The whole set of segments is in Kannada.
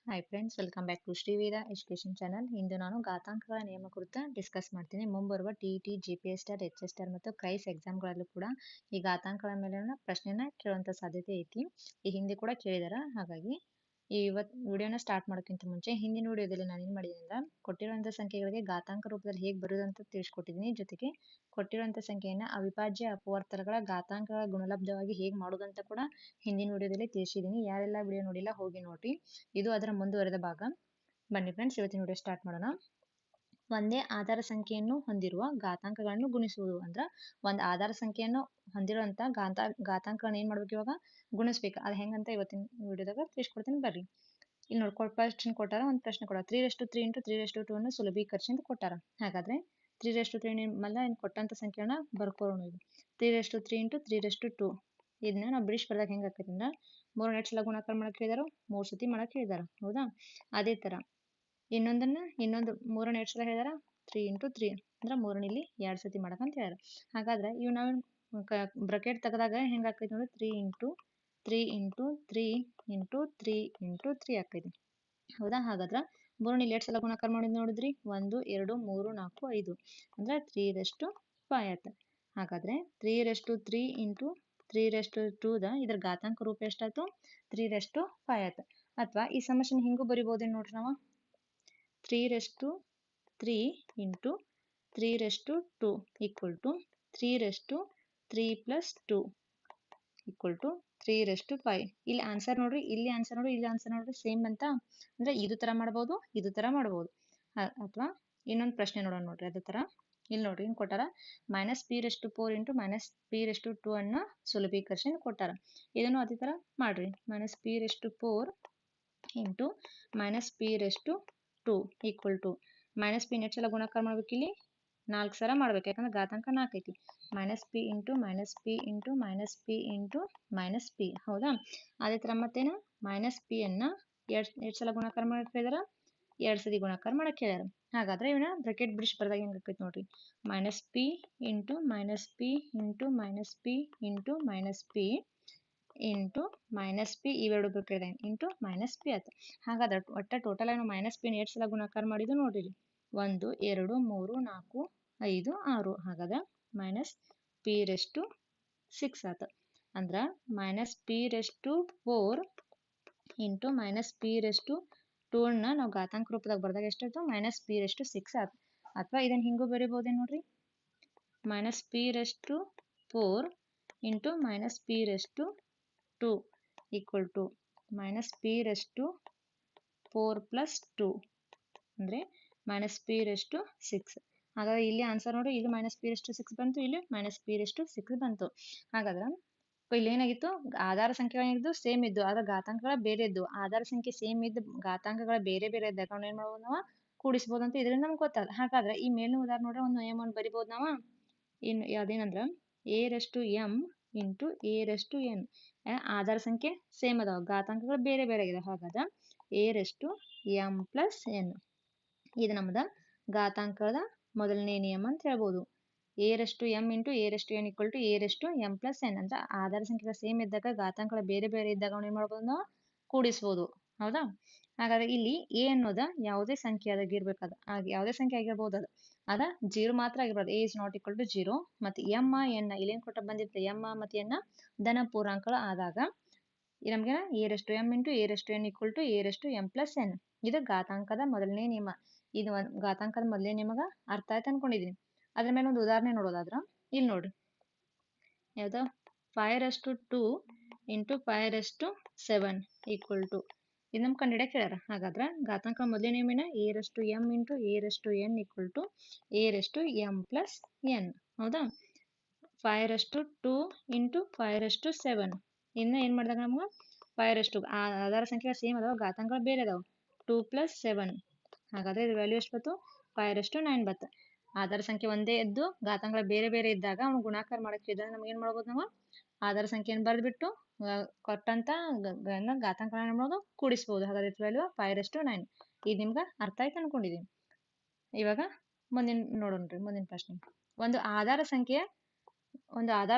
Hi friends, welcome back to Shriveda education channel. ಇಂದು ನಾನು ಘಾತಾಂಕಗಳ ನಿಯಮ ಕುರಿತು ಡಿಸ್ಕಸ್ ಮಾಡ್ತೀನಿ. ಮುಂಬರುವ T GPS star, HS star ಮತ್ತು ಕ್ರೈಸ್ ಎಕ್ಸಾಮ್ಗಳಲ್ಲೂ ಕೂಡ ಈ ಘಾತಾಂಕಗಳ ಮೇಲಿನ ಪ್ರಶ್ನೆನ ಕೇಳುವಂಥ ಸಾಧ್ಯತೆ ಐತಿ. ಈ ಹಿಂದೆ ಕೂಡ ಕೇಳಿದಾರ. ಹಾಗಾಗಿ ಇವತ್ತು ವಿಡಿಯೋನ ಸ್ಟಾರ್ಟ್ ಮಾಡೋಕ್ಕಿಂತ ಮುಂಚೆ ಹಿಂದಿನ ವಿಡಿಯೋದಲ್ಲಿ ನಾನು ಏನು ಮಾಡಿದ್ದೀನಿ ಅಂದ್ರೆ ಕೊಟ್ಟಿರುವಂಥ ಸಂಖ್ಯೆಗಳಿಗೆ ಘಾತಾಂಕ ರೂಪದಲ್ಲಿ ಹೇಗೆ ಬರುವುದಂತ ತಿಳಿಸ್ಕೊಟ್ಟಿದ್ದೀನಿ. ಜೊತೆಗೆ ಕೊಟ್ಟಿರುವಂಥ ಸಂಖ್ಯೆಯನ್ನು ಅವಿಭಾಜ್ಯ ಅಪವರ್ತನಗಳ ಘಾತಾಂಕಗಳ ಗುಣಲಬ್ಧವಾಗಿ ಹೇಗೆ ಮಾಡೋದಂತ ಕೂಡ ಹಿಂದಿನ ವಿಡಿಯೋದಲ್ಲಿ ತಿಳಿಸಿದ್ದೀನಿ. ಯಾರೆಲ್ಲ ವಿಡಿಯೋ ನೋಡಿಲ್ಲ ಹೋಗಿ ನೋಡಿ, ಇದು ಅದರ ಮುಂದುವರೆದ ಭಾಗ. ಬನ್ನಿ ಫ್ರೆಂಡ್ಸ್, ಇವತ್ತಿನ ವಿಡಿಯೋ ಸ್ಟಾರ್ಟ್ ಮಾಡೋಣ. ಒಂದೇ ಆಧಾರ ಸಂಖ್ಯೆಯನ್ನು ಹೊಂದಿರುವ ಘಾತಾಂಕಗಳನ್ನು ಗುಣಿಸುವುದು ಅಂದ್ರೆ ಒಂದು ಆಧಾರ ಸಂಖ್ಯೆಯನ್ನು ಹೊಂದಿರುವಂತ ಘಾತಾಂಕಗಳನ್ನ ಏನ್ ಮಾಡ್ಬೇಕು, ಇವಾಗ ಗುಣಿಸ್ಬೇಕು. ಅದು ಹೆಂಗಂತ ಇವತ್ತಿನ ವಿಡಿಯೋದಾಗ ತಿಳಿಸ್ಕೊಡ್ತೀನಿ. ಬರ್ರಿ, ಇಲ್ಲಿ ನೋಡಿ ಪ್ರಶ್ನೆ ಕೊಟ್ಟಾರ, ಒಂದು ಪ್ರಶ್ನೆ ಕೊಟ್ಟಾರ 3/3 ಇಂಟು 3/2 ಅನ್ನು ಸುಲಭೀಕರಿಸಿ ಅಂತ ಕೊಟ್ಟಾರ. ಹಾಗಾದ್ರೆ 3/3 ಮಲ್ಲ ಕೊಟ್ಟಂತ ಸಂಖ್ಯೆಯನ್ನ ಬರ್ಕೊಳ್ಳೋಣ. ಇದು 3/3 ಇಂಟು 3/2 ಇದನ್ನ ನಾವು ಬಿಡಿಸಿ ಬರ್ದಾಗ ಹೆಂಗ್ ಆಕೈತಿ ಅಂದ್ರೆ 3 ಸಲ ಗುಣಾಕಾರ ಮಾಡಕ್ ಹೇಳಿದಾರ, 3 ಸತಿ ಮಾಡಕ್ ಹೇಳಿದಾರ. ಹೌದಾ? ಅದೇ ತರ ಇನ್ನೊಂದು 3 ಸಲ ಹೇಳಿದಾರ, 3 ಇಂಟು 3 ಅಂದ್ರೆ 3 ಇಲ್ಲಿ 2 ಸತಿ ಮಾಡಕಂತ ಹೇಳ್ಯಾರ. ಹಾಗಾದ್ರೆ ಇವ್ ನಾವು ಬ್ರಕೆಟ್ ತೆಗೆದಾಗ ಹೆಂಗ್ ಆಕೈತಿ ನೋಡಿ, 3 ಇಂಟು 3 ಇಂಟು 3 ಇಂಟು 3 ಇಂಟು 3 ಆಕೈತಿ. ಹೌದಾ? ಹಾಗಾದ್ರೆ 3 ಇಲ್ಲಿ 2 ಸಲ ಗುಣಾಕಾರ ಮಾಡಿದ್ ನೋಡಿದ್ರಿ, 1 2 3 4 5 ಅಂದ್ರೆ 3/5 ಆಯ್ತು. ಹಾಗಾದ್ರೆ 3/3 ಇಂಟು 3/2 ಇದ್ರ ಘಾತಾಂಕ ರೂಪ ಎಷ್ಟಾಯ್ತು? 3/5 ಆಯ್ತು. ಅಥವಾ ಈ ಸಮಸ್ಯೆನ ಹಿಂಗೂ ಬರಿಬೋದೇನು ನೋಡ್ರಿ ನಾವು, 3/3 into 3/2 equal to 3/3 plus 2 equal to 3/5. ಇಲ್ಲಿ ಆನ್ಸರ್ ನೋಡ್ರಿ, ಇಲ್ಲಿ ಆನ್ಸರ್ ನೋಡ್ರಿ, ಇಲ್ಲಿ ಆನ್ಸರ್ ನೋಡ್ರಿ, ಸೇಮ್ ಅಂತ. ಅಂದ್ರೆ ಇದು ತರ ಮಾಡ್ಬೋದು, ಇದು ತರ ಮಾಡ್ಬೋದು. ಅಥವಾ ಇನ್ನೊಂದು ಪ್ರಶ್ನೆ ನೋಡೋಣ ನೋಡ್ರಿ ಅದೇ ತರ. ಇಲ್ಲಿ ನೋಡ್ರಿ ಹಿಂಗ್ ಕೊಟ್ಟಾರ, -p/4 ಇಂಟು -p/2 ಅನ್ನ ಸುಲಭೀಕರಿಸಿ ಕೊಟ್ಟಾರ. ಇದನ್ನು ಅದೇ ತರ ಮಾಡ್ರಿ, -p/4 into -p/2 equal to -p ನೆಟ್ ಸಲ ಗುಣಾಕಾರ ಮಾಡ್ಬೇಕು. ಇಲ್ಲಿ 4 ಸಲ ಮಾಡ್ಬೇಕು, ಯಾಕಂದ್ರೆ ಘಾತಾಂಕ 4 ಐತಿ. -p into -p into -p into -p. ಹೌದಾ? ಅದೇ ತರ ಮತ್ತೇನು, -p ಅನ್ನ 2 ಸಲ ಗುಣಾಕಾರ ಮಾಡಕ್ ಹೇಳಿದಾರ, 2 ಸತಿ ಗುಣಾಕಾರ ಮಾಡಕ್ ಹೇಳ್ಯಾರ. ಹಾಗಾದ್ರೆ ಇವನ್ನ ಬ್ರಾಕೆಟ್ ಬಿಡಿಸಿ ಬರ್ದಾಗ ಹೆಂಗ್ ಆಕೈತಿ ನೋಡ್ರಿ, -p into -p into -p into -p into -p ಇವೆರಡು ಬ್ರಾಕೆಟ್ ಇಂಟು -p ಆಯ್ತು. ಹಾಗಾದ್ರೆ ಒಟ್ಟ ಟೋಟಲ್ ಆಗಿ -p 2 ಸಲ ಗುಣಾಕಾರ ಮಾಡಿದ್ದು ನೋಡ್ರಿ, 1 2 3 4 5 6. ಹಾಗಾದ್ರೆ -p/6 ಆಯ್ತು. ಅಂದ್ರ -p/4 ಇಂಟು -p/2 ಅನ್ನ ನಾವು ಘಾತಾಂಕ ರೂಪದಾಗ ಬರ್ದಾಗ ಎಷ್ಟಾಯ್ತು? -p/6 ಆಯ್ತು. ಅಥವಾ ಇದನ್ನ ಹಿಂಗೂ ಬರೀಬಹುದೇನು ನೋಡ್ರಿ, -p/4 into -p/2 equal to -p/4 plus 2 ಅಂದ್ರೆ -p/6. ಹಾಗಾದ್ರೆ ಇಲ್ಲಿ ಆನ್ಸರ್ ನೋಡಿ, ಇದು -p/6 ಬಂತು, ಇಲ್ಲಿ -p/6 ಬಂತು. ಹಾಗಾದ್ರೆ ಇಲ್ಲಿ ಏನಾಗಿತ್ತು, ಆಧಾರ ಸಂಖ್ಯೆಗಳೇನಿದ್ದು ಸೇಮ್ ಇದ್ದು, ಆದ್ರೆ ಘಾತಾಂಕಗಳ ಬೇರೆ ಇದ್ದು. ಆಧಾರ ಸಂಖ್ಯೆ ಸೇಮ್ ಇದ್ದು ಘಾತಾಂಕಗಳ ಬೇರೆ ಬೇರೆ ಇದ್ದಾಗ ನಾವು ಏನ್ ಮಾಡ್ಬೋದು, ನಾವು ಕೂಡಿಸ್ಬೋದು ಅಂತ ಇದರಿಂದ ನಮ್ಗೆ ಗೊತ್ತಾಗ. ಹಾಗಾದ್ರೆ ಈ ಮೇಲಿನ ಉದಾಹರಣೆ ನೋಡ್ರೆ ಒಂದು ನಿಯಮವನ್ನು ಬರಿಬೋದು ನಾವು. ಇನ್ನು ಯಾವ್ದೇನಂದ್ರ a/m ಇಂಟು a/n. ಆಧಾರ ಸಂಖ್ಯೆ ಸೇಮ್ ಅದಾವ, ಘಾತಾಂಕಗಳು ಬೇರೆ ಬೇರೆ ಆಗಿದೆ. ಹಾಗಾದ್ರೆ a/m ಪ್ಲಸ್ n ಇದು ನಮ್ದ ಘಾತಾಂಕದ ಮೊದಲನೇ ನಿಯಮ ಅಂತ ಹೇಳ್ಬೋದು. a/m into a/n equal to a/m plus n. ಅಂದ್ರೆ ಆಧಾರ ಸಂಖ್ಯೆಗಳು ಸೇಮ್ ಇದ್ದಾಗ ಘಾತಾಂಕಗಳು ಬೇರೆ ಬೇರೆ ಇದ್ದಾಗ ನಾವು ಏನ್ ಮಾಡ್ಬೋದು, ನಾವು ಕೂಡಿಸ್ಬೋದು. ಹೌದಾ? ಹಾಗಾದ್ರೆ ಇಲ್ಲಿ a ಅನ್ನೋದ ಯಾವುದೇ ಸಂಖ್ಯೆ ಆಗಿರ್ಬೇಕಾದ, ಯಾವುದೇ ಸಂಖ್ಯೆ ಆಗಿರ್ಬೋದು, ಅದ 0 ಮಾತ್ರ ಆಗಿರ್ಬಾರ್ದು. a is not equal to 0. ಮತ್ತೆ m n ಇಲ್ಲೇನ್ ಕೊಟ್ಟ ಬಂದಿರುತ್ತೆ, m ಮತ್ತೆ n ಧನ ಪೂರ್ಣಾಂಕಗಳು ಆದಾಗ ನಮ್ಗೆ a/m into a/n equal to a/m plus n. ಇದು ಘಾತಾಂಕದ ಮೊದಲನೇ ನಿಯಮ. ಇದು ಘಾತಾಂಕದ ಮೊದಲನೇ ನಿಯಮಗ ಅರ್ಥ ಆಯ್ತು ಅನ್ಕೊಂಡಿದೀನಿ. ಅದ್ರ ಮೇಲೆ ಒಂದು ಉದಾಹರಣೆ ನೋಡೋದಾದ್ರ ಇಲ್ಲಿ ನೋಡ್ರಿ, ಯಾವ್ದು 5/2 ಇಂಟು 5/7 ಈಕ್ವಲ್ ಟು ಇದು ನಮ್ ಕಂಡಿಡಕ್ ಹೇಳ್ಯಾರ. ಹಾಗಾದ್ರೆ ಘಾತಾಂಕ ಮೊದಲನೇ ನಿಯಮನ a/m into a/n equal to a/m plus n. ಹೌದಾ? 5/2 ಇಂಟು 5/7 ಇನ್ನ ಏನ್ ಮಾಡಿದಾಗ ನಮ್ಗೆ 5 ಆಧಾರ ಸಂಖ್ಯೆ ಸೇಮ್ ಅದಾವ, ಘಾತಾಂಕಗಳು ಬೇರೆ ಅದಾವ. 2 ಪ್ಲಸ್ 7. ಹಾಗಾದ್ರೆ ಇದು ವ್ಯಾಲ್ಯೂ ಎಷ್ಟು ಬಂತು? 5/9 ಬತ್ತು. ಆಧಾರ ಸಂಖ್ಯೆ ಒಂದೇ ಇದ್ದು ಘಾತಾಂಕಗಳು ಬೇರೆ ಬೇರೆ ಇದ್ದಾಗ ಅವ್ನು ಗುಣಾಕಾರ ಮಾಡಕ್ಕೆ ಇದ್ದಾಗ ನಮ್ಗೆ ಏನ್ ಮಾಡ್ಬೋದು, ನಾವು ಆಧಾರ ಸಂಖ್ಯೆಯನ್ನು ಬರೆದ್ಬಿಟ್ಟು ಕೊಟ್ಟಂತ ಘಾತಾಂಕಗಳನ್ನ ಮಾಡೋದು ಕೂಡಿಸ್ಬೋದು. ಹಾಗಾದ್ರೆ ವ್ಯಾಲ್ಯೂ 5/9. ಇದು ನಿಮ್ಗೆ ಅರ್ಥ ಆಯ್ತು ಅನ್ಕೊಂಡಿದೀನಿ. ಇವಾಗ ನೋಡೋಣ್ರಿ ಮುಂದಿನ ಪ್ರಶ್ನೆ. ಒಂದು ಆಧಾರ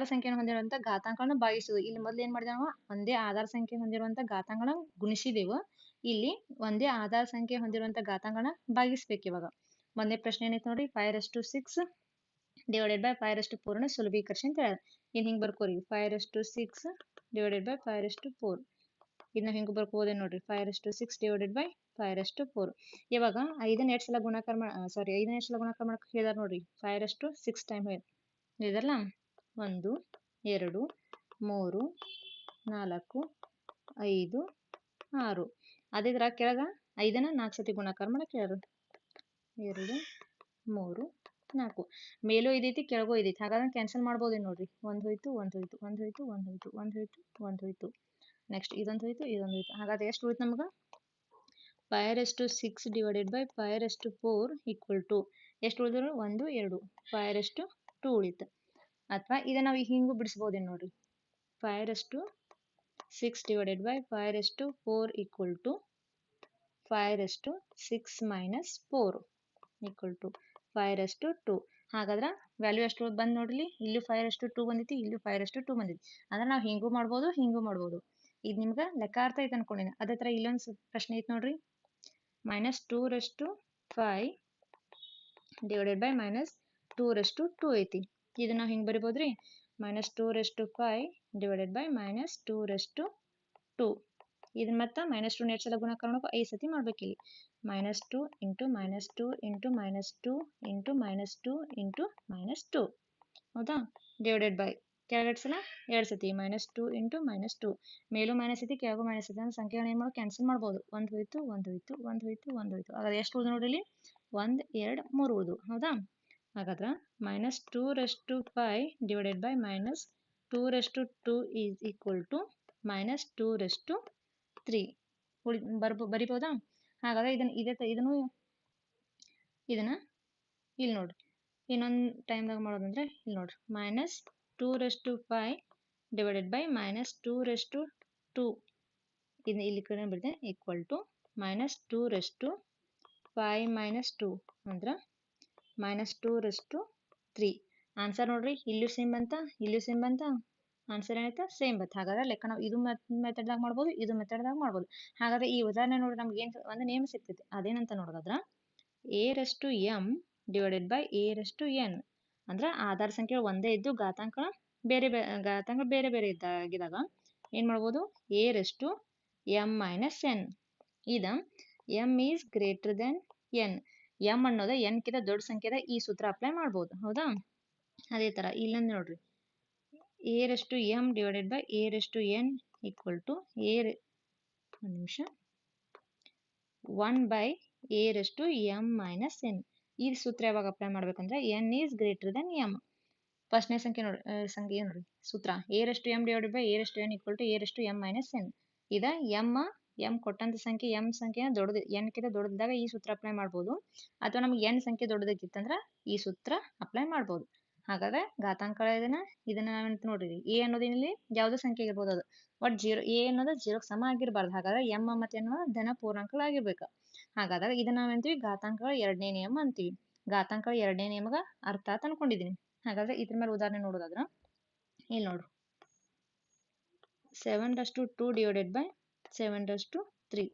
ಸಂಖ್ಯೆಯನ್ನು ಹೊಂದಿರುವಂತ ಘಾತಾಂಕಗಳನ್ನು ಭಾಗಿಸುವುದು. ಇಲ್ಲಿ ಮೊದಲು ಏನ್ ಮಾಡಿದ ನಾವು, ಒಂದೇ ಆಧಾರ ಸಂಖ್ಯೆ ಹೊಂದಿರುವಂತ ಘಾತಾಂಕಗಳನ್ನ ಗುಣಿಸಿದೆವು. ಇಲ್ಲಿ ಒಂದೇ ಆಧಾರ ಸಂಖ್ಯೆ ಹೊಂದಿರುವಂಥ ಘಾತಾಂಕಗಳನ್ನ ಭಾಗಿಸ್ಬೇಕು ಇವಾಗ. ಒಂದೇ ಪ್ರಶ್ನೆ ಏನೈತೆ ನೋಡಿ, 5/6 ಡಿವೈಡೆಡ್ ಬೈ 5/4 ಸುಲಭೀಕರಿಸಿ ಅಂತ ಹೇಳ. ಇದು ಹಿಂಗೆ ಬರ್ಕೋರಿ, 5/6 ಡಿವೈಡೆಡ್ ಬೈ 5/4. ಇದನ್ನ ಹಿಂಗೆ ಬರ್ಕೋದೆ ನೋಡ್ರಿ, 5/6 ಡಿವೈಡೆಡ್ ಬೈ 5/4. ಇವಾಗ 5ನೇ ಎಷ್ಟು ಸಲ ಗುಣಾಕಾರ ಸಾರಿ 5ನೇ ಎಷ್ಟು ಸಲ ಗುಣಾಕಾರ ಮಾಡಕ್ಕೆ ಹೇಳಿದಾರೆ ನೋಡ್ರಿ, 5/6 ಟೈಮ್ ಹೇಳಿದಾರಲ್ಲ. 1 2 3 4 5 6. ಅದೇ ಥರ ಕೆಳಗೆ 5ನ 4 ಸತಿ ಗುಣಾಕಾರ ಮಾಡಕ್ಕೆ ಹೇಳ್ಯಾರ. 2 3 4. ಮೇಲೂ ಇದೈತಿ ಕೆಳಗೂ ಇದೈತಿ, ಹಾಗಾದ್ರೆ ಕ್ಯಾನ್ಸಲ್ ಮಾಡ್ಬೋದೇ ನೋಡ್ರಿ. 1 ಹೋಯ್ತು 1 ಹೋಯ್ತು 1 ಹೋಯ್ತು 1 ಹೋಯ್ತು 1 ಹೋಯ್ತು 1 ಹೋಯ್ತು. ನೆಕ್ಸ್ಟ್ ಇದೊಂದು ಹೋಯ್ತು ಇದೊಂದು ಹೋಯ್ತು. ಹಾಗಾದ್ರೆ ಎಷ್ಟು ಉಳಿತು ನಮ್ಗೆ? 5/6 ಡಿವೈಡೆಡ್ ಬೈ 5/4 ಈಕ್ವಲ್ ಟು ಎಷ್ಟು ಉಳಿದ್ರು? 1 2 5/2 ಉಳಿತು. ಅಥವಾ ಇದನ್ನ ನಾವು ಹಿಂಗೂ ಬಿಡಿಸ್ಬೋದೇನು ನೋಡ್ರಿ, 5/6 divided by 5/4 equal to 5/6 minus 4 equal to 5/2. ಹಾಗಾದ್ರೆ ವ್ಯಾಲ್ಯೂ ಎಷ್ಟು ಬಂದು ನೋಡ್ರಿ, ಇಲ್ಲೂ 5/2 ಬಂದೈತಿ, ಇಲ್ಲೂ 5/2 ಬಂದೈತಿ. ಅಂದ್ರೆ ನಾವು ಹಿಂಗೂ ಮಾಡ್ಬೋದು ಹಿಂಗೂ ಮಾಡ್ಬೋದು. ಇದು ನಿಮ್ಗೆ ಲೆಕ್ಕಾರ್ಥ ಐತೆ ಅನ್ಕೊಂಡಿನಿ. ಅದೇ ಥರ ಇಲ್ಲೊಂದು ಪ್ರಶ್ನೆ ಐತೆ ನೋಡ್ರಿ, -2/5 ಡಿವೈಡೆಡ್ ಬೈ -2/2 ಐತಿ. ಇದು ನಾವು ಹಿಂಗೆ ಬರಿಬೋದ್ರಿ, -2/5 ಡಿವೈಡೆಡ್ ಬೈ -2/2. ಇದನ್ನ ಮತ್ತೆ -2 ಎಷ್ಟು ಸಲ ಗುಣಾಕಾರ ಮಾಡಬೇಕು? 5 ಸತಿ ಮಾಡ್ಬೇಕು ಇಲ್ಲಿ. -2 ಇಂಟು -2 ಇಂಟು -2 ಇಂಟು -2 ಇಂಟು -2. ಹೌದಾ? ಡಿವೈಡೆಡ್ ಬೈ ಕೆಳಗಡೆ ಸಲ 2 ಸತಿ, -2 ಇಂಟು -2. ಮೇಲೂ ಮೈನಸ್ ಐತಿ ಕೆಳಗೂ ಮೈನಸ್ ಐತಿ, ಅಂದ್ರೆ ಸಂಖ್ಯೆಗಳನ್ನ ಏನು ಮಾಡೋದು? ಕ್ಯಾನ್ಸಲ್ ಮಾಡ್ಬೋದು. 1 ಹೋಯ್ತು 1 ಹೋಯ್ತು 1 ಹೋಯ್ತು 1 ಹೋಯ್ತು. ಹಾಗಾದ್ರೆ ಎಷ್ಟು ಉಳಿದು ನೋಡ್ರಿ ಇಲ್ಲಿ? 1 2 3 ಉಳಿದು. ಹೌದಾ? ಹಾಗಾದ್ರೆ -2/5 divided by -2/2 is equal to -2/3 ಬರಿಬೋದಾ? ಹಾಗಾದ್ರೆ ಇದನ್ನು ಇಲ್ಲಿ ನೋಡ್ರಿ, ಇನ್ನೊಂದು ಟೈಮ್ದಾಗ ಮಾಡೋದಂದ್ರೆ ಇಲ್ಲಿ ನೋಡ್ರಿ, -2/5 ಡಿವೈಡೆಡ್ ಬೈ -2/2 ಇದನ್ನ ಇಲ್ಲಿ ಕಡೆ ಬಿಡಿದೆ ಈಕ್ವಲ್ ಟು -2/5 -2 ಅಂದ್ರೆ -2/3. ಆನ್ಸರ್ ನೋಡ್ರಿ, ಇಲ್ಲೂ ಸೇಮ್ ಬಂತ ಇಲ್ಲೂ ಸೇಮ್ ಬಂತ, ಆನ್ಸರ್ ಏನಾಯ್ತು? ಸೇಮ್ ಬಂತು. ಹಾಗಾದ್ರೆ ಲೆಕ್ಕ ನಾವು ಇದು ಮೆಥಡ್ದಾಗ ಮಾಡ್ಬೋದು, ಇದು ಮೆಥಡ್ದಾಗ ಮಾಡ್ಬೋದು. ಹಾಗಾದ್ರೆ ಈ ಉದಾಹರಣೆ ನೋಡ್ರಿ ನಮ್ಗೆ ಏನು ಒಂದು ನೇಮ್ ಸಿಗ್ತೈತಿ, ಅದೇನಂತ ನೋಡೋದಾದ್ರೆ a/m ಡಿವೈಡೆಡ್ ಬೈ a/n. ಅಂದ್ರೆ ಆಧಾರ ಸಂಖ್ಯೆ ಒಂದೇ ಇದ್ದು ಘಾತಾಂಕ ಬೇರೆ ಬೇರೆ ಇದ್ದಾಗ ಏನು ಮಾಡ್ಬೋದು? a/m-n. ಇದ m is greater than n. m ಅನ್ನೋದು n ಕಿಂತ ದೊಡ್ಡ ಸಂಖ್ಯೆದ ಈ ಸೂತ್ರ ಅಪ್ಲೈ ಮಾಡ್ಬೋದು. ಹೌದಾ? ಅದೇ ಥರ ಇಲ್ಲೊಂದು ನೋಡ್ರಿ, a/m divided by a/n equal to ಒಂದು ನಿಮಿಷ 1/a/m-n. ಈ ಸೂತ್ರ ಯಾವಾಗ ಅಪ್ಲೈ ಮಾಡ್ಬೇಕಂದ್ರೆ n is greater than m. ಫಸ್ಟ್ನೇ ಸಂಖ್ಯೆ ನೋಡಿ ಸೂತ್ರ a/m divided by a/n equal to a/m-n. ಇದ m ಕೊಟ್ಟಂತ ಸಂಖ್ಯೆ m ಸಂಖ್ಯೆ ದೊಡ್ಡದು n ಕಿಂತ ದೊಡ್ಡದಿದ್ದಾಗ ಈ ಸೂತ್ರ ಅಪ್ಲೈ ಮಾಡ್ಬೋದು, ಅಥವಾ ನಮ್ಗೆ n ಸಂಖ್ಯೆ ದೊಡ್ಡದಾಗಿತ್ತಂದ್ರೆ ಈ ಸೂತ್ರ ಅಪ್ಲೈ ಮಾಡ್ಬೋದು. ಹಾಗಾದ್ರೆ ಘಾತಾಂಕ ಇದನ್ನ ನಾವಂತ ನೋಡ್ರಿ, a ಅನ್ನೋದೇನಿಲ್ಲಿ ಯಾವುದೋ ಸಂಖ್ಯೆ ಇರ್ಬೋದು, ಅದು ಬಟ್ a ಅನ್ನೋದು 0ಗೆ ಸಮ ಆಗಿರಬಾರ್ದು. ಹಾಗಾದ್ರೆ m ಮತ್ತೆ n ಧನ ಪೂರ್ಣಾಂಕಗಳಾಗಿರ್ಬೇಕು. ಹಾಗಾದ್ರೆ ಇದನ್ನ ನಾವಂತೀವಿ ಘಾತಾಂಕಗಳ ಎರಡನೇ ನಿಯಮ ಅಂತೀವಿ. ಘಾತಾಂಕಗಳ ಎರಡನೇ ನಿಯಮಗ ಅರ್ಥ ಆತ ಅನ್ಕೊಂಡಿದೀನಿ. ಹಾಗಾದ್ರೆ ಇದ್ರ ಮೇಲೆ ಉದಾಹರಣೆ ನೋಡೋದಾದ್ರ ಇಲ್ಲಿ ನೋಡ್ರಿ, 7/2 ಡಿವೈಡೆಡ್ ಬೈ 7/3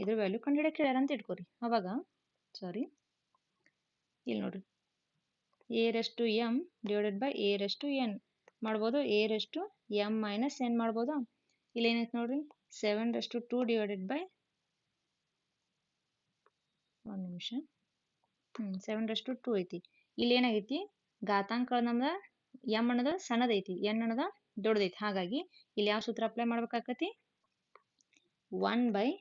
ಇದ್ರ ವ್ಯಾಲ್ಯೂ ಕಂಡುಹಿಡಿಯಕ್ಕೆ ಹೇಳ್ಯಾರ ಅಂತ ಇಟ್ಕೋರಿ. ಅವಾಗ ಇಲ್ಲಿ ನೋಡ್ರಿ, a/m ಡಿವೈಡೆಡ್ ಬೈ a/n ಮಾಡ್ಬೋದು, a/m-n ಮಾಡ್ಬೋದು. ಇಲ್ಲಿ ಏನೈತೆ ನೋಡ್ರಿ, 7/2 ಡಿವೈಡೆಡ್ ಬೈ 7/2 ಐತಿ. ಇಲ್ಲಿ ಏನಾಗೈತಿ? ಘಾತಾಂಕ ನಮ್ದ m ಅನ್ನೋದು ಸಣ್ಣದೈತಿ, n ಅನ್ನೋದ ದೊಡ್ಡದೈತಿ. ಹಾಗಾಗಿ ಇಲ್ಲಿ ಯಾವ ಸೂತ್ರ ಅಪ್ಲೈ ಮಾಡ್ಬೇಕಾಗತಿ? 1/a/m-n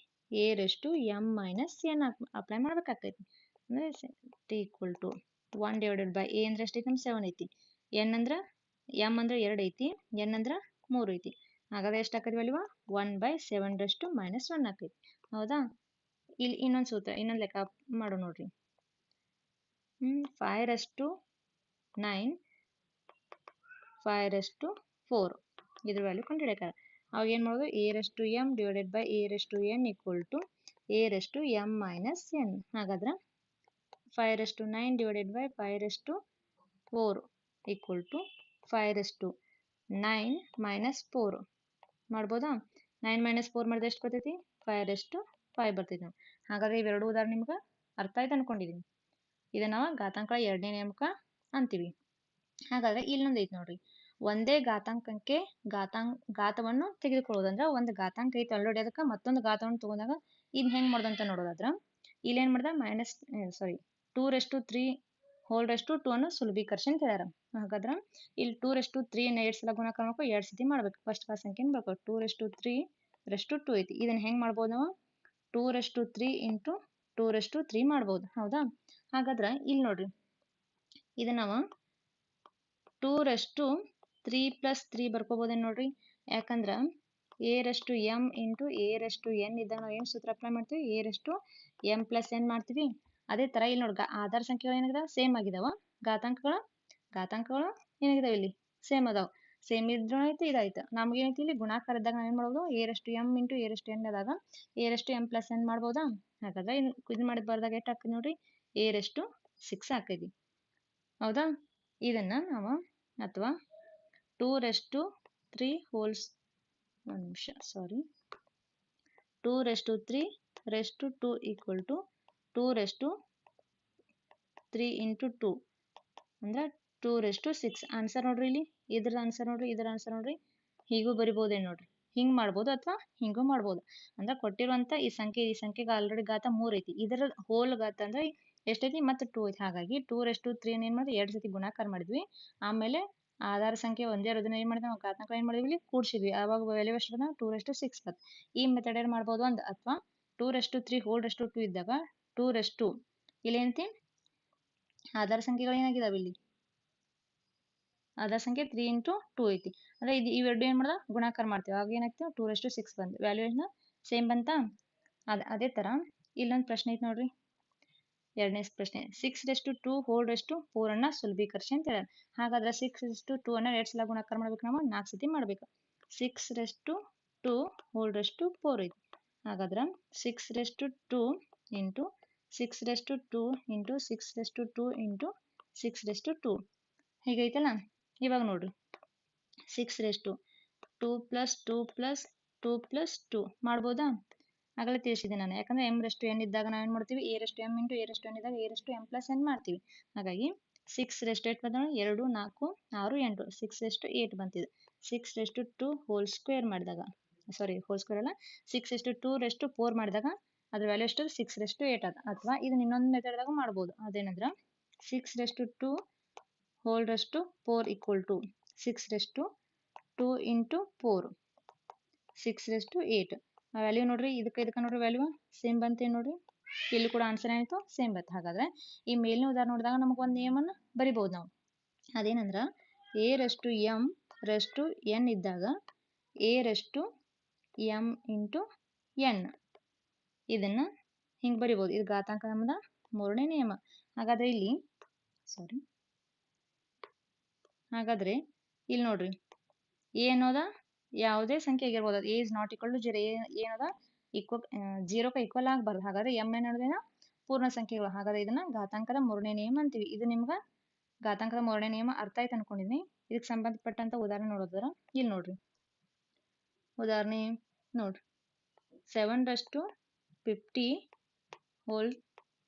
ಅಪ್ಲೈ ಮಾಡ್ಬೇಕಾಗೈತಿ. ಅಂದ್ರೆ equal to 1 divided by a ಅಂದ್ರೆ ಎಷ್ಟೈತಿ? 7 ಐತಿ. m ಅಂದ್ರೆ 2 ಐತಿ, n ಅಂದ್ರೆ 3 ಐತಿ. ಹಾಗಾದ್ರೆ ಎಷ್ಟು ಆಕೈತಿ ವ್ಯಾಲ್ಯೂ? 1/7 - 1 ಆಕೈತಿ. ಹೌದಾ? ಇಲ್ಲಿ ಇನ್ನೊಂದು ಸೂತ್ರ, ಇನ್ನೊಂದು ಲೆಕ್ಕ ಮಾಡೋ ನೋಡ್ರಿ, 5/9 5/4 ಇದ್ರ ವ್ಯಾಲ್ಯೂ ಕಂಡುಹಿಡಿಯಕ ಅವಾಗ ಏನು ಮಾಡೋದು? a/m divided by a/n equal to a/m-n. ಹಾಗಾದ್ರೆ 5/9 ಡಿವೈಡೆಡ್ ಬೈ 5/4 ಈಕ್ವಲ್ ಟು 5/9 - 4 ಮಾಡ್ಬೋದಾ? 9 - 4 ಮಾಡಿದ್ರೆ ಎಷ್ಟು ಬರ್ತೈತಿ? 5/3. 5 ಬರ್ತೈತಿ ನೋಡಿ. ಹಾಗಾದ್ರೆ ಇವೆರಡು ಉದಾಹರಣೆ ನಿಮ್ಗೆ ಅರ್ಥ ಆಯ್ತು ಅನ್ಕೊಂಡಿದೀನಿ. ಇದನ್ನ ನಾವು ಘಾತಾಂಕಗಳ ಎರಡನೇ ನಿಯಮಕ ಅಂತೀವಿ. ಹಾಗಾದ್ರೆ ಇಲ್ಲೊಂದು ಐತಿ ನೋಡ್ರಿ, ಒಂದೇ ಘಾತಾಂಕಕ್ಕೆ ಘಾತವನ್ನು ತೆಗೆದುಕೊಳ್ಳೋದು. ಅಂದ್ರೆ ಒಂದು ಘಾತಾಂಕ ಐತಿ ಆಲ್ರೆಡಿ, ಅದಕ್ಕೆ ಮತ್ತೊಂದು ಘಾತವನ್ನು ತಗೊಂಡಾಗ ಇನ್ ಹೆಂಗ್ ಮಾಡೋದಂತ ನೋಡೋದಾದ್ರ, ಇಲ್ಲಿ ಏನ್ ಮಾಡ್ದ two raise to 3 whole raise to 2 ಅನ್ನು ಸುಲಭೀಕರಿಸಿ ಅಂತ ಹೇಳ್ಯಾರ. ಹಾಗಾದ್ರ ಇಲ್ಲಿ 2 ರೆಸ್ ಟು 3 ನ 2 ಸಲ ಗುಣಾಕಾರ ಮಾಡ್ಬೇಕು, 2 ಸತಿ ಮಾಡ್ಬೇಕು. ಫಸ್ಟ್ ಸಂಖ್ಯೆನ ಬರ್ಬೇಕು, 2 ರೆಸ್ ಟು 3 ರೆಸ್ ಟು 2 ಐತಿ. ಇದನ್ನ ಹೆಂಗ್ ಮಾಡ್ಬೋದು ನಾವು, 2 raise to 3 into 2 raise to 3 ಮಾಡ್ಬೋದು. ಹೌದಾ? ಹಾಗಾದ್ರ ಇಲ್ಲಿ ನೋಡ್ರಿ, ಇದನ್ನ ನಾವು 2 ರೆಸ್ ಟು 3 ಪ್ಲಸ್ 3 ಬರ್ಕೋಬೋದೇನು ನೋಡ್ರಿ. ಯಾಕಂದ್ರ A raise to M into A raise to N ಇದ್ದಾಗ ನಾವು ಏನು ಸೂತ್ರ ಅಪ್ಲೈ ಮಾಡ್ತೀವಿ, A raise to M plus N ಮಾಡ್ತೀವಿ. ಅದೇ ತರ ಇಲ್ಲಿ ನೋಡ್ರಿ, ಆಧಾರ ಸಂಖ್ಯೆಗಳು ಏನಾಗಿದಾವ, ಸೇಮ್ ಆಗಿದಾವ. ಘಾತಾಂಕಗಳು ಏನಾಗಿದಾವ, ಇಲ್ಲಿ ಸೇಮ್ ಅದಾವ. ಸೇಮ್ ಇದ್ರೂ ಆಯ್ತು, ಇದಾಯ್ತು. ನಮ್ಗೆ ಏನೈತಿ ಇಲ್ಲಿ ಗುಣಾಕಾರ ಇದ್ದಾಗ ನಾವು ಏನ್ ಮಾಡ್ಬೋದು, A raise to M into A raise to N ಆದಾಗ A raise to M plus N ಮಾಡ್ಬೋದಾ. ಹಾಗಾದ್ರೆ ಇದು ಮಾಡಿ ಬರ್ದಾಗ ಎಷ್ಟು ಹಾಕಿ ನೋಡ್ರಿ, ಎ ರೆಸ್ ಟು 6 ಹಾಕೈತಿ. ಹೌದಾ? ಇದನ್ನ ನಾವು ಅಥವಾ 2 raise to 3 whole's 2 raise to 3 raise to 2 equal to 2 raise to 3 into 2 ಅಂದ್ರೆ 2 ರೆಸ್ ಟು 6. ಆನ್ಸರ್ ನೋಡ್ರಿ, ಇಲ್ಲಿ ಇದ್ರ ಆನ್ಸರ್ ನೋಡ್ರಿ, ಇದರ ಆನ್ಸರ್ ನೋಡ್ರಿ. ಹೀಗೂ ಬರಿಬೋದೇನು ನೋಡ್ರಿ, ಹಿಂಗ್ ಮಾಡ್ಬೋದು ಅಥವಾ ಹಿಂಗೂ ಮಾಡ್ಬೋದು. ಅಂದ್ರೆ ಕೊಟ್ಟಿರುವಂತ ಈ ಸಂಖ್ಯೆಗೆ ಆಲ್ರೆಡಿ ಘಾತ 3 ಐತಿ, ಇದರ ಹೋಲ್ ಘಾತ ಅಂದ್ರೆ ಎಷ್ಟೈತಿ, ಮತ್ತೆ 2 ಐತಿ. ಹಾಗಾಗಿ 2 ರೆಸ್ ಟು 3 ಏನ್ ಮಾಡಿದ್ವಿ, 2 ಸತಿ ಗುಣಾಕಾರ ಮಾಡಿದ್ವಿ. ಆಮೇಲೆ ಆಧಾರ ಸಂಖ್ಯೆ ಒಂದೇ ಇರೋದನ್ನ ಏನ್ ಮಾಡಿದ್ವಿ, ನಾವು ಘಾತಾಂಕ ಏನ್ ಮಾಡಿದ್ವಿ, ಇಲ್ಲಿ ಕೂಡ್ಸಿದ್ವಿ. ಆವಾಗ ವ್ಯಾಲ್ಯೂ ಎಷ್ಟು ಬಂದ, 2 ರೆಸ್ ಟು 6 ಬತ್. ಈ ಮೆಥಡ್ ಏನ್ ಮಾಡ್ಬೋದು ಅಂದ್, ಅಥವಾ 2 raise to 3 whole raise to 2 ಇದ್ದಾಗ 2 ರೆಸ್ ಟು ಇಲ್ಲಿ ಏನೈತಿ, ಆಧಾರ ಸಂಖ್ಯೆಗಳು ಏನಾಗಿದಾವೆ, ಇಲ್ಲಿ ಆಧಾರ ಸಂಖ್ಯೆ 3 ಇಂಟು 2 ಐತಿ. ಅಂದ್ರೆ ಇವೆರಡು ಏನ್ ಮಾಡ್ದ, ಗುಣಾಕಾರ ಮಾಡ್ತೀವಿ. ಆಗ ಏನಾಗ್ತೀವಿ, 2 ರೆಸ್ ಟು 6 ಬಂದು ವ್ಯಾಲ್ಯೂ ಏನು ಸೇಮ್ ಬಂತಾ. ಅದೇ ತರ ಇಲ್ಲೊಂದು ಪ್ರಶ್ನೆ ಐತಿ ನೋಡ್ರಿ, ಎರಡನೇ ಪ್ರಶ್ನೆ. 6 raise to 2 whole raise to 4 ಅನ್ನ ಸುಲಭೀಕರಿಸಿ ಅಂತ ಹೇಳ. ಹಾಗಾದ್ರೆ 6 ರೆಸ್ ಟು 2 ಅನ್ನ 2 ಸಲ ಗುಣಾಕಾರ ಮಾಡ್ಬೇಕು, ನಾವು 4 ಸತಿ ಮಾಡ್ಬೇಕು. 6 raise to 2 whole raise to 4 ಐತಿ. ಹಾಗಾದ್ರೆ 6 raise to 2 into 6 raise to 2 into 6 raise to 2 into 6 raise to 2 ಹೀಗೈತಲ್ಲ. ಇವಾಗ ನೋಡ್ರಿ, 6 raise to 2 plus 2 plus 2 plus 2 ಮಾಡ್ಬೋದಾ. ಆಗಲೇ ತಿಳಿಸಿದೆ ನಾನು, ಯಾಕಂದ್ರೆ ಎಂ ರೆಸ್ ಟು ಎನ್ ಇದ್ದಾಗ ನಾವೇನ್ ಮಾಡ್ತೀವಿ, A raise to M into A raise to N ಇದ್ದಾಗ A raise to M plus N ಮಾಡ್ತೀವಿ. ಹಾಗಾಗಿ 6 ರೆಸ್ ಟು 8 ಬಂದ 2 4 6 8 6 ರೆಸ್ ಟು 8 ಬಂತಿದೆ. 6 ರೆಸ್ ಟು 2 ಹೋಲ್ ಸ್ಕ್ವೇರ್ ಮಾಡಿದಾಗ, ಹೋಲ್ ಸ್ಕ್ವೇರ್ ಅಲ್ಲ, 6 ರೆಸ್ ಟು 2 ರೆಸ್ ಟು 4 ಮಾಡಿದಾಗ ಅದ್ರ ವ್ಯಾಲ್ಯೂ ಎಷ್ಟು, 6 ರೆಸ್ ಟು 8 ಅದ. ಅಥವಾ ಇದನ್ನ ಇನ್ನೊಂದು ಮೆಥಡ್ದಾಗ ಮಾಡ್ಬೋದು. ಅದೇನಂದ್ರ 6 raise to 2 whole raise to 4 equal to 6 raise to 2 into 4 6 raise to 8. Value ನೋಡ್ರಿ, ಇದಕ್ಕೆ ನೋಡ್ರಿ ವ್ಯಾಲ್ಯೂ ಸೇಮ್ ಬಂತೇನು ನೋಡ್ರಿ. ಇಲ್ಲಿ ಕೂಡ ಆನ್ಸರ್ ಏನಾಯ್ತು, ಸೇಮ್ ಬಂತು. ಹಾಗಾದ್ರೆ ಈ ಮೇಲಿನ ಉದಾಹರಣೆ ನೋಡಿದಾಗ ನಮಗೆ ಒಂದು ನಿಯಮನ ಬರಿಬಹುದು ನಾವು. ಅದೇನಂದ್ರ A raise to M raise to N ಇದ್ದಾಗ A raise to M into N, ಇದನ್ನ ಹಿಂಗ್ ಬರಿಬಹುದು. ಇದು ಘಾತಾಂಕ ನಮ್ಮದ ಮೂರನೇ ನಿಯಮ. ಹಾಗಾದ್ರೆ ಇಲ್ಲಿ ನೋಡ್ರಿ, ಎ ಅನ್ನೋದ ಯಾವುದೇ ಸಂಖ್ಯೆ ಆಗಿರ್ಬೋದು, A is not equal to 0, ಏನದ ಜೀರೋಕ್ಕೆ ಈಕ್ವಲ್ ಆಗಬಾರ್ದು. ಹಾಗಾದ್ರೆ ಎಂ ಏನೋದೇನ ಪೂರ್ಣ ಸಂಖ್ಯೆಗಳು. ಹಾಗಾದ್ರೆ ಇದನ್ನ ಘಾತಾಂಕದ ಮೂರನೇ ನಿಯಮ ಅಂತೀವಿ. ಇದು ನಿಮ್ಗೆ ಘಾತಾಂಕದ ಮೂರನೇ ನಿಯಮ ಅರ್ಥ ಆಯ್ತು ಅನ್ಕೊಂಡಿನಿ. ಇದಕ್ಕೆ ಸಂಬಂಧಪಟ್ಟಂತ ಉದಾಹರಣೆ ನೋಡೋದ್ರ ಇಲ್ಲಿ ನೋಡ್ರಿ, ಉದಾಹರಣೆ ನೋಡ್ರಿ, 7 ರೆಸ್ ಟು 50 ಹೋಲ್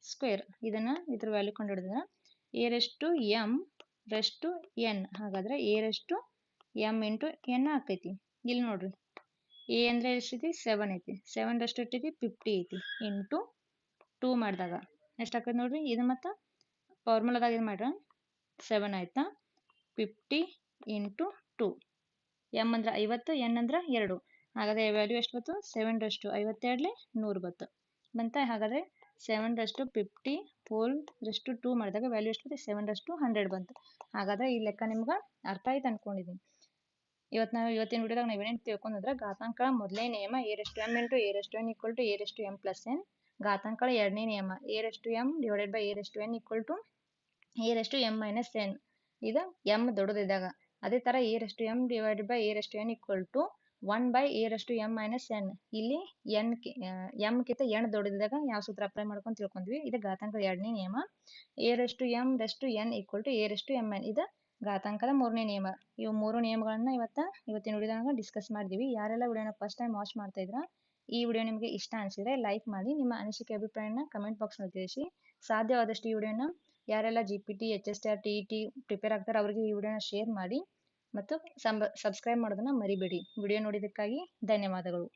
ಸ್ಕ್ವೇರ್. ಇದನ್ನ ಇದ್ರ ವ್ಯಾಲ್ಯೂ ಕಂಡು ಹಿಡಿದ್ರೆ A raise to M raise to N. ಹಾಗಾದ್ರೆ A raise to M into N ಆಕೈತಿ. ಇಲ್ಲಿ ನೋಡ್ರಿ, ಎ ಅಂದ್ರೆ ಎಷ್ಟೈತಿ, 7 ಐತಿ. 7 ರೆಸ್ ಟು ಐತಿ 50 ಐತಿ ಇಂಟು 2 ಮಾಡಿದಾಗ ಎಷ್ಟಾಕೈತಿ ನೋಡ್ರಿ. ಇದು ಮತ್ತು ಫಾರ್ಮುಲಾದಾಗ ಇದು ಮಾಡ್ರ 7 ಆಯ್ತಾ. 50 ಇಂಟು 2, ಎಮ್ ಅಂದ್ರೆ 50, ಎನ್ ಅಂದ್ರೆ 2. ಹಾಗಾದ್ರೆ ವ್ಯಾಲ್ಯೂ ಎಷ್ಟು ಬಂತು, 7 ರೆಸ್ ಟು 52 100 ಬಂತ. ಹಾಗಾದ್ರೆ 7 raise to 50 whole raise to 2 ಮಾಡಿದಾಗ ವ್ಯಾಲ್ಯೂ ಎಷ್ಟು ಬಂತು, 7 ರೆಸ್ ಟು 100 ಬಂತು. ಹಾಗಾದ್ರೆ ಈ ಲೆಕ್ಕ ನಿಮ್ಗೆ ಅರ್ಥ ಆಯ್ತು ಅನ್ಕೊಂಡಿದ್ದೀನಿ. ಇವತ್ತಿನ ವಿಡಿಯೋದಾಗ ನಾವು ಏನೇನು ತಿಳ್ಕೊಂಡ್ರೆ, ಘಾತಾಂಕ ಮೊದಲನೇ ನಿಯಮ A raise to M into A raise to N equal to A raise to M plus N. ಘಾತಾಂಕಗಳ ಎರಡನೇ ನಿಯಮ A raise to M divided by A raise to N equal to A raise to M minus N. ಇದು ಎಂ ದೊಡ್ಡದಿದ್ದಾಗ. ಅದೇ ತರ A raise to M divided by A raise to N equal to 1 by A raise to M minus N. ಇಲ್ಲಿ ಎಂ ಕಿಂತ ಎನ್ ದೊಡ್ಡದಿದ್ದಾಗ ಯಾವ ಸೂತ್ರ ಅಪ್ಲೈ ಮಾಡ್ಕೊಂಡು ತಿಳ್ಕೊಂಡ್ವಿ. ಇದು ಘಾತಾಂಕದ ಎರಡನೇ ನಿಯಮ. A raise to M raise to N equal to A raise to M N. ಇದು ಘಾತಾಂಕದ ಮೂರನೇ ನಿಯಮ. ಇವು ಮೂರು ನಿಯಮಗಳನ್ನ ಇವತ್ತಿನ ವಿಡಿಯೋದಾಗ ಡಿಸ್ಕಸ್ ಮಾಡಿದೀವಿ. ಯಾರೆಲ್ಲ ವಿಡಿಯೋನ ಫಸ್ಟ್ ಟೈಮ್ ವಾಚ್ ಮಾಡ್ತಾ ಇದ್ರ ಈ ವಿಡಿಯೋ ನಿಮಗೆ ಇಷ್ಟ ಅನಿಸಿದರೆ ಲೈಕ್ ಮಾಡಿ, ನಿಮ್ಮ ಅನಿಸಿಕೆ ಅಭಿಪ್ರಾಯನ ಕಮೆಂಟ್ ಬಾಕ್ಸ್ನಲ್ಲಿ ತಿಳಿಸಿ. ಸಾಧ್ಯವಾದಷ್ಟು ಈ ವಿಡಿಯೋನ ಯಾರೆಲ್ಲ GPT, HSTR, TET ಪ್ರಿಪೇರ್ ಆಗ್ತಾರೆ ಅವರಿಗೆ ಈ ವಿಡಿಯೋನ ಶೇರ್ ಮಾಡಿ ಮತ್ತು ಸಬ್ಸ್ಕ್ರೈಬ್ ಮಾಡೋದನ್ನ ಮರಿಬೇಡಿ. ವಿಡಿಯೋ ನೋಡಿದ್ದಕ್ಕಾಗಿ ಧನ್ಯವಾದಗಳು.